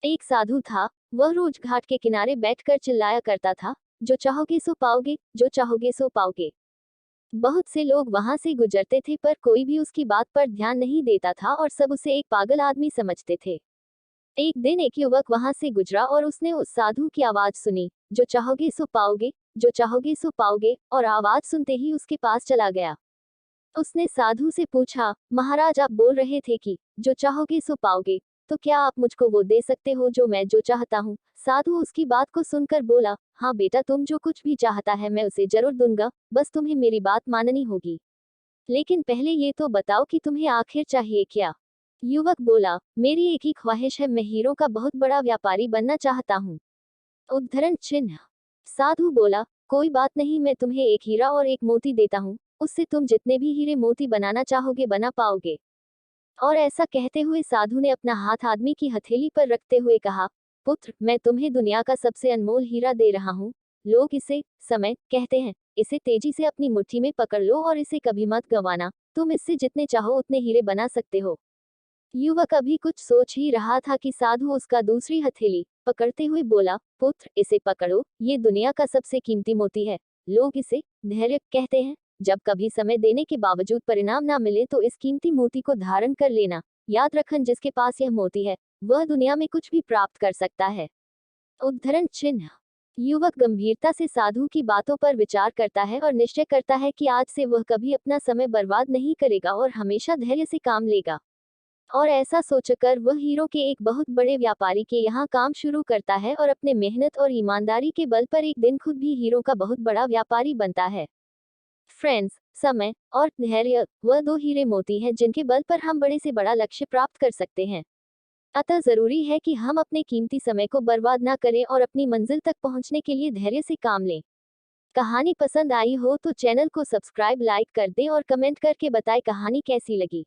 एक साधु था। वह रोज घाट के किनारे बैठकर चिल्लाया करता था, जो चाहोगे सो पाओगे, जो चाहोगे सो पाओगे। बहुत से लोग वहां से गुजरते थे पर कोई भी उसकी बात पर ध्यान नहीं देता था और सब उसे एक पागल आदमी समझते थे। एक दिन एक युवक वहां से गुजरा और उसने उस साधु की आवाज सुनी, जो चाहोगे सो पाओगे, जो चाहोगे सो पाओगे, और आवाज सुनते ही उसके पास चला गया। उसने साधु से पूछा, महाराज आप बोल रहे थे कि जो चाहोगे सो पाओगे, तो क्या आप मुझको वो दे सकते हो जो चाहता हूँ। साधु उसकी बात को सुनकर बोला, हाँ बेटा, तुम जो कुछ भी चाहता है मैं उसे जरूर दूंगा, बस तुम्हें मेरी बात माननी होगी। लेकिन पहले ये तो बताओ कि तुम्हें आखिर चाहिए क्या। युवक बोला, मेरी एक ही ख्वाहिश है, मैं हीरो का बहुत बड़ा व्यापारी बनना चाहता हूँ। उद्धरण चिन्ह। साधु बोला, कोई बात नहीं, मैं तुम्हें एक हीरा और एक मोती देता हूँ, उससे तुम जितने भी हीरे मोती बनाना चाहोगे बना पाओगे। और ऐसा कहते हुए साधु ने अपना हाथ आदमी की हथेली पर रखते हुए कहा, पुत्र, मैं तुम्हें दुनिया का सबसे अनमोल हीरा दे रहा हूँ। लोग इसे समय कहते हैं। इसे तेजी से अपनी मुट्ठी में पकड़ लो और इसे कभी मत गंवाना। तुम इससे जितने चाहो उतने हीरे बना सकते हो। युवक अभी कुछ सोच ही रहा था कि साधु उसका दूसरी हथेली पकड़ते हुए बोला, पुत्र, इसे पकड़ो, ये दुनिया का सबसे कीमती मोती है। लोग इसे धैर्य कहते हैं। जब कभी समय देने के बावजूद परिणाम ना मिले तो इस कीमती मोती को धारण कर लेना। याद रखन, जिसके पास यह मोती है वह दुनिया में कुछ भी प्राप्त कर सकता है। उद्धरण चिन्ह। युवक गंभीरता से साधु की बातों पर विचार करता है और निश्चय करता है कि आज से वह कभी अपना समय बर्बाद नहीं करेगा और हमेशा धैर्य से काम लेगा। और ऐसा सोचकर वह हीरो के एक बहुत बड़े व्यापारी के यहाँ काम शुरू करता है और अपने मेहनत और ईमानदारी के बल पर एक दिन खुद भी हीरो का बहुत बड़ा व्यापारी बनता है। फ्रेंड्स, समय और धैर्य वह दो हीरे मोती हैं जिनके बल पर हम बड़े से बड़ा लक्ष्य प्राप्त कर सकते हैं। अतः जरूरी है कि हम अपने कीमती समय को बर्बाद ना करें और अपनी मंजिल तक पहुंचने के लिए धैर्य से काम लें। कहानी पसंद आई हो तो चैनल को सब्सक्राइब, लाइक कर दें और कमेंट करके बताएं कहानी कैसी लगी।